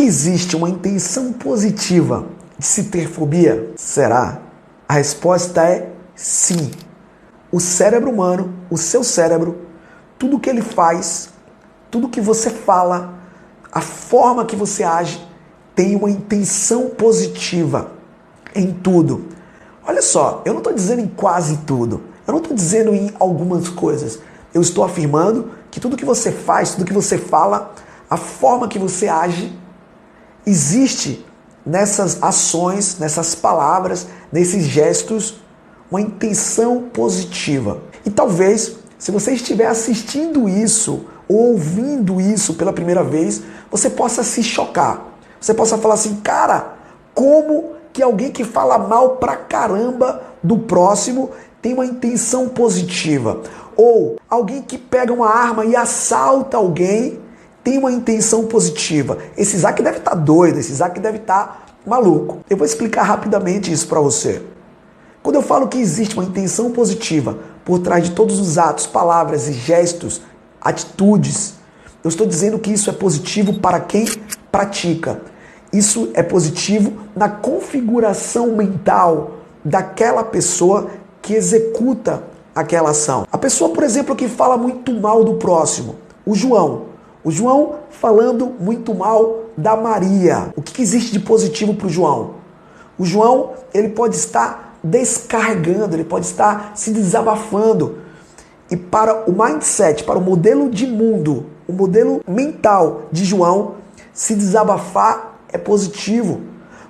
que existe uma intenção positiva de se ter fobia? Será? A resposta é sim. O cérebro humano, o seu cérebro, tudo que ele faz, tudo que você fala, a forma que você age, tem uma intenção positiva em tudo. Olha só, eu não estou dizendo em quase tudo, eu não estou dizendo em algumas coisas. Eu estou afirmando que tudo que você faz, tudo que você fala, a forma que você age, existe nessas ações, nessas palavras, nesses gestos, uma intenção positiva. E talvez, se você estiver assistindo isso ou ouvindo isso pela primeira vez, você possa se chocar. Você possa falar assim, cara, como que alguém que fala mal pra caramba do próximo tem uma intenção positiva? Ou alguém que pega uma arma e assalta alguém tem uma intenção positiva. Esse Isaac deve estar doido, esse Isaac deve estar maluco. Eu vou explicar rapidamente isso para você. Quando eu falo que existe uma intenção positiva por trás de todos os atos, palavras e gestos, atitudes, eu estou dizendo que isso é positivo para quem pratica. Isso é positivo na configuração mental daquela pessoa que executa aquela ação. A pessoa, por exemplo, que fala muito mal do próximo, o João falando muito mal da Maria. O que existe de positivo para o João? O João, ele pode estar descarregando, ele pode estar se desabafando. E para o mindset, para o modelo de mundo, o modelo mental de João, se desabafar é positivo.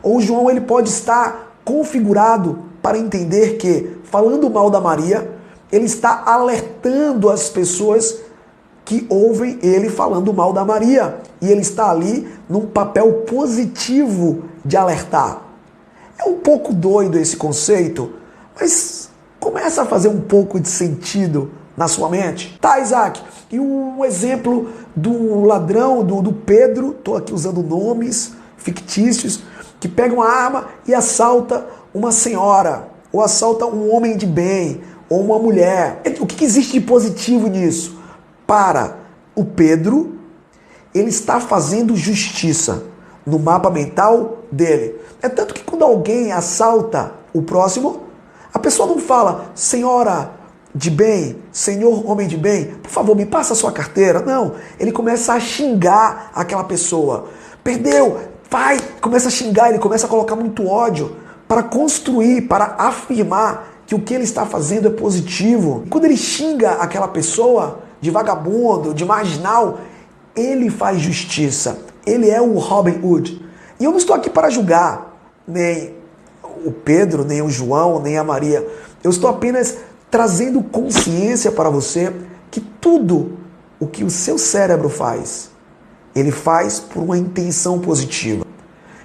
Ou o João, ele pode estar configurado para entender que, falando mal da Maria, ele está alertando as pessoas que ouvem ele falando mal da Maria. E ele está ali num papel positivo de alertar. É um pouco doido esse conceito, mas começa a fazer um pouco de sentido na sua mente. Tá, Isaac, e um exemplo do ladrão, do Pedro, estou aqui usando nomes fictícios, que pega uma arma e assalta uma senhora, ou assalta um homem de bem, ou uma mulher. O que existe de positivo nisso? Para o Pedro, ele está fazendo justiça no mapa mental dele. É tanto que quando alguém assalta o próximo, a pessoa não fala, senhora de bem, senhor homem de bem, por favor, me passa a sua carteira. Não, ele começa a xingar aquela pessoa. Perdeu, vai, começa a xingar, ele começa a colocar muito ódio para construir, para afirmar que o que ele está fazendo é positivo. Quando ele xinga aquela pessoa de vagabundo, de marginal, ele faz justiça. Ele é o Robin Hood. E eu não estou aqui para julgar nem o Pedro, nem o João, nem a Maria. Eu estou apenas trazendo consciência para você que tudo o que o seu cérebro faz, ele faz por uma intenção positiva.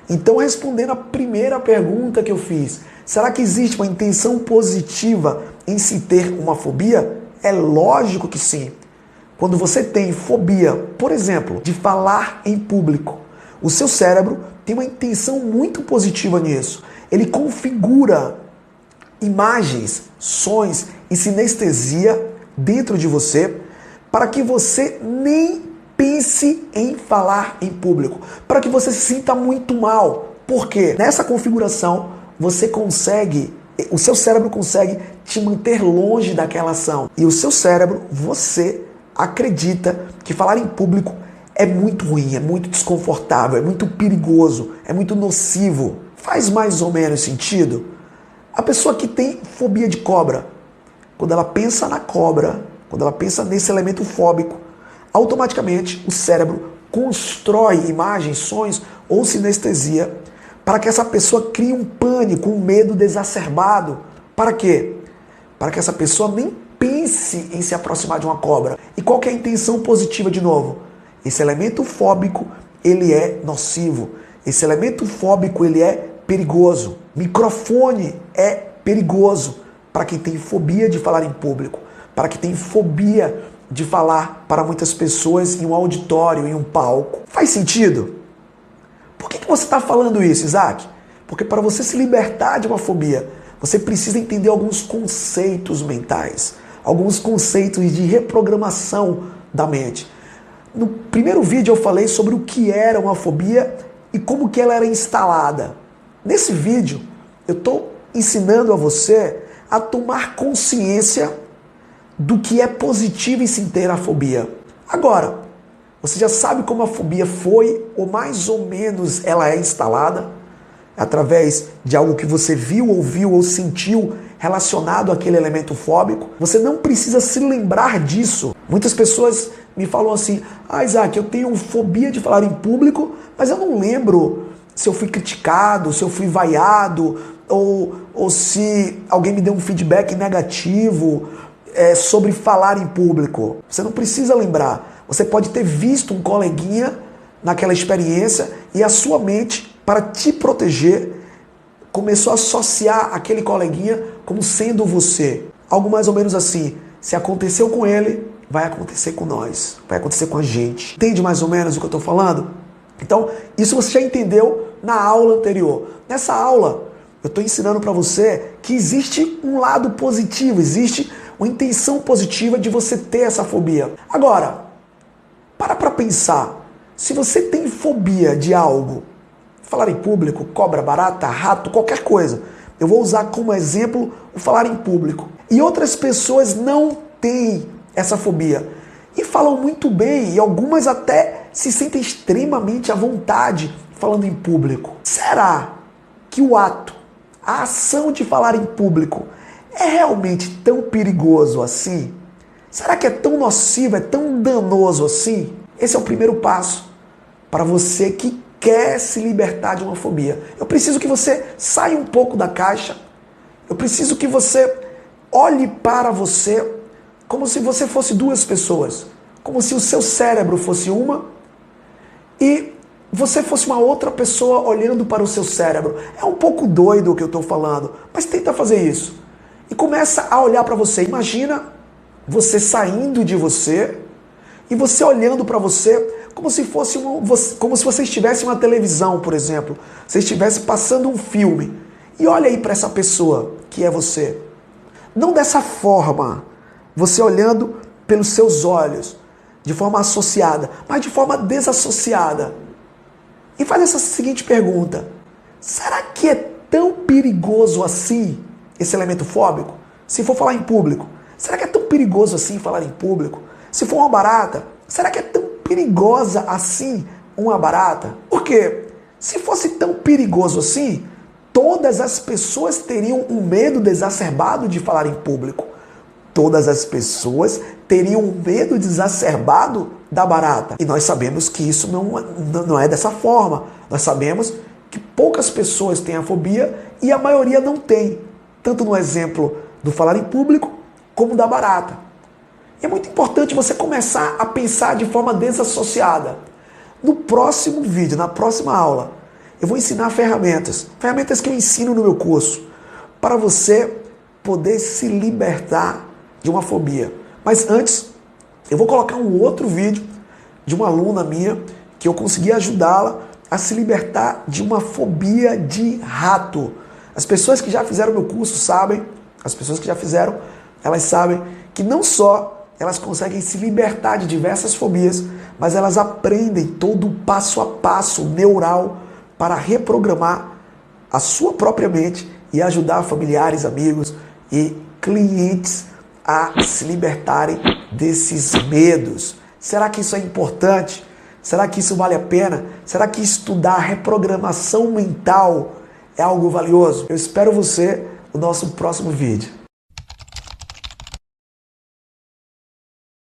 Então, respondendo a primeira pergunta que eu fiz, será que existe uma intenção positiva em se ter uma fobia? É lógico que sim. Quando você tem fobia, por exemplo, de falar em público, o seu cérebro tem uma intenção muito positiva nisso. Ele configura imagens, sons e sinestesia dentro de você para que você nem pense em falar em público, para que você se sinta muito mal. Porque nessa configuração você consegue, o seu cérebro consegue te manter longe daquela ação. E o seu cérebro, você acredita que falar em público é muito ruim, é muito desconfortável, é muito perigoso, é muito nocivo. Faz mais ou menos sentido? A pessoa que tem fobia de cobra, quando ela pensa na cobra, quando ela pensa nesse elemento fóbico, automaticamente o cérebro constrói imagens, sons ou sinestesia para que essa pessoa crie um pânico, um medo exacerbado. Para quê? Para que essa pessoa nem pense em se aproximar de uma cobra. E qual que é a intenção positiva de novo? Esse elemento fóbico, ele é nocivo. Esse elemento fóbico, ele é perigoso. Microfone é perigoso para quem tem fobia de falar em público, para quem tem fobia de falar para muitas pessoas em um auditório, em um palco. Faz sentido? Por que você está falando isso, Isaac? Porque para você se libertar de uma fobia, você precisa entender alguns conceitos mentais, alguns conceitos de reprogramação da mente. No primeiro vídeo eu falei sobre o que era uma fobia e como que ela era instalada. Nesse vídeo, eu estou ensinando a você a tomar consciência do que é positivo em se ter a fobia. Agora, você já sabe como a fobia foi, ou mais ou menos ela é instalada? Através de algo que você viu, ouviu ou sentiu relacionado àquele elemento fóbico. Você não precisa se lembrar disso. Muitas pessoas me falam assim: Isaac, eu tenho fobia de falar em público, mas eu não lembro se eu fui criticado, se eu fui vaiado, ou se alguém me deu um feedback negativo sobre falar em público. Você não precisa lembrar. Você pode ter visto um coleguinha naquela experiência e a sua mente, para te proteger, começou a associar aquele coleguinha como sendo você. Algo mais ou menos assim: se aconteceu com ele, vai acontecer com nós, vai acontecer com a gente. Entende mais ou menos o que eu estou falando? Então, isso você já entendeu na aula anterior. Nessa aula, eu estou ensinando para você que existe um lado positivo, existe uma intenção positiva de você ter essa fobia. Agora, para pensar. Se você tem fobia de algo, falar em público, cobra, barata, rato, qualquer coisa, eu vou usar como exemplo o falar em público. E outras pessoas não têm essa fobia e falam muito bem, e algumas até se sentem extremamente à vontade falando em público. Será que o ato, a ação de falar em público é realmente tão perigoso assim? Será que é tão nocivo, é tão danoso assim? Esse é o primeiro passo para você que quer se libertar de uma fobia. Eu preciso que você saia um pouco da caixa. Eu preciso que você olhe para você como se você fosse duas pessoas. Como se o seu cérebro fosse uma e você fosse uma outra pessoa olhando para o seu cérebro. É um pouco doido o que eu estou falando, mas tenta fazer isso. E começa a olhar para você. Imagina você saindo de você e você olhando para você como se fosse como se você estivesse em uma televisão, por exemplo. Você estivesse passando um filme. E olha aí para essa pessoa que é você. Não dessa forma, você olhando pelos seus olhos, de forma associada, mas de forma desassociada. E faz essa seguinte pergunta: será que é tão perigoso assim esse elemento fóbico? Se for falar em público, será que é tão perigoso assim falar em público? Se for uma barata, será que é tão perigosa assim uma barata? Porque se fosse tão perigoso assim, todas as pessoas teriam um medo exacerbado de falar em público. Todas as pessoas teriam um medo exacerbado da barata. E nós sabemos que isso não é dessa forma. Nós sabemos que poucas pessoas têm a fobia e a maioria não tem. Tanto no exemplo do falar em público, como da barata. É muito importante você começar a pensar de forma desassociada. No próximo vídeo, na próxima aula, eu vou ensinar ferramentas que eu ensino no meu curso, para você poder se libertar de uma fobia. Mas antes, eu vou colocar um outro vídeo de uma aluna minha que eu consegui ajudá-la a se libertar de uma fobia de rato. As pessoas que já fizeram meu curso sabem, elas sabem que não só elas conseguem se libertar de diversas fobias, mas elas aprendem todo o passo a passo neural para reprogramar a sua própria mente e ajudar familiares, amigos e clientes a se libertarem desses medos. Será que isso é importante? Será que isso vale a pena? Será que estudar reprogramação mental é algo valioso? Eu espero você no nosso próximo vídeo.